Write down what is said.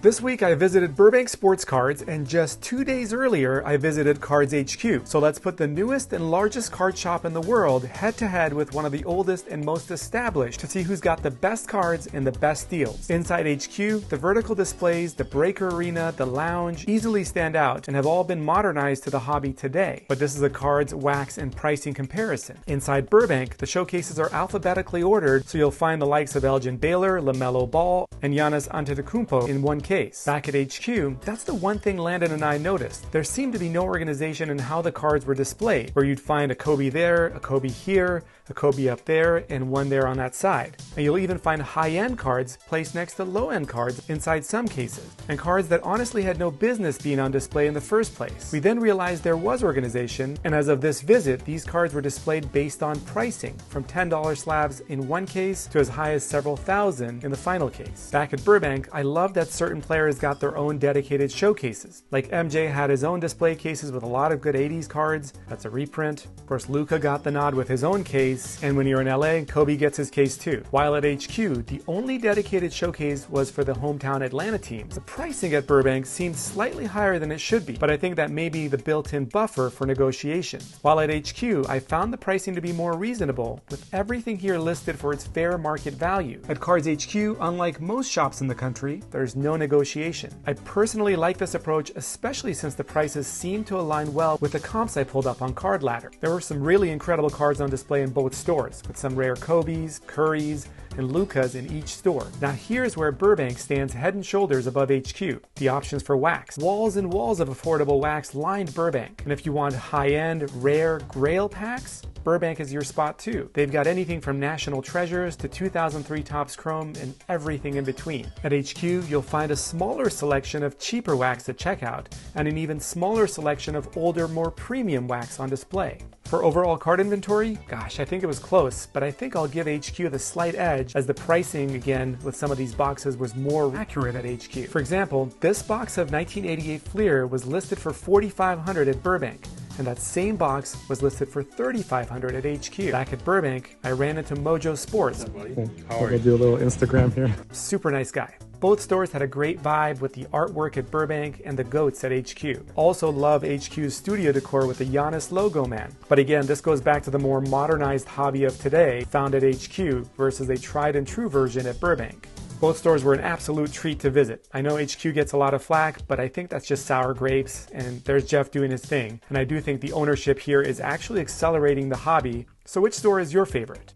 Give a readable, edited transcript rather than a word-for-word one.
This week I visited Burbank Sports Cards, and just 2 days earlier I visited CardsHQ. So let's put the newest and largest card shop in the world head to head with one of the oldest and most established to see who's got the best cards and the best deals. Inside HQ, the vertical displays, the breaker arena, the lounge easily stand out and have all been modernized to the hobby today. But this is a cards, wax, and pricing comparison. Inside Burbank, the showcases are alphabetically ordered, so you'll find the likes of Elgin Baylor, LaMelo Ball, and Giannis Antetokounmpo in one case. Back at HQ, that's the one thing Landon and I noticed. There seemed to be no organization in how the cards were displayed, where you'd find a Kobe there, a Kobe here, a Kobe up there, and one there on that side. And you'll even find high-end cards placed next to low-end cards inside some cases, and cards that honestly had no business being on display in the first place. We then realized there was organization, and as of this visit, these cards were displayed based on pricing, from $10 slabs in one case to as high as several thousand in the final case. Back at Burbank, I love that certain players got their own dedicated showcases. Like MJ had his own display cases with a lot of good 80s cards. That's a reprint. Of course, Luka got the nod with his own case, and when you're in LA, Kobe gets his case too. While at HQ, the only dedicated showcase was for the hometown Atlanta teams. The pricing at Burbank seemed slightly higher than it should be, but I think that may be the built-in buffer for negotiations. While at HQ, I found the pricing to be more reasonable, with everything here listed for its fair market value. At CardsHQ, unlike most shops in the country, there's no negotiation. I personally like this approach, especially since the prices seem to align well with the comps I pulled up on Card Ladder. There were some really incredible cards on display in both stores, with some rare Kobe's, Curry's, and Lukas in each store. Now here's where Burbank stands head and shoulders above HQ. The options for wax. Walls and walls of affordable wax lined Burbank. And if you want high-end, rare Grail packs, Burbank is your spot too. They've got anything from National Treasures to 2003 Topps Chrome and everything in between. At HQ, you'll find a smaller selection of cheaper wax at checkout and an even smaller selection of older, more premium wax on display. For overall card inventory, gosh, I think it was close, but I think I'll give HQ the slight edge as the pricing, again, with some of these boxes was more accurate at HQ. For example, this box of 1988 Fleer was listed for $4,500 at Burbank, and that same box was listed for $3,500 at HQ. Back at Burbank, I ran into Mojo Sports. We'll do a little Instagram here. Super nice guy. Both stores had a great vibe with the artwork at Burbank and the goats at HQ. Also love HQ's studio decor with the Giannis logo man. But again, this goes back to the more modernized hobby of today found at HQ versus a tried and true version at Burbank. Both stores were an absolute treat to visit. I know HQ gets a lot of flack, but I think that's just sour grapes, and there's Jeff doing his thing. And I do think the ownership here is actually accelerating the hobby. So which store is your favorite?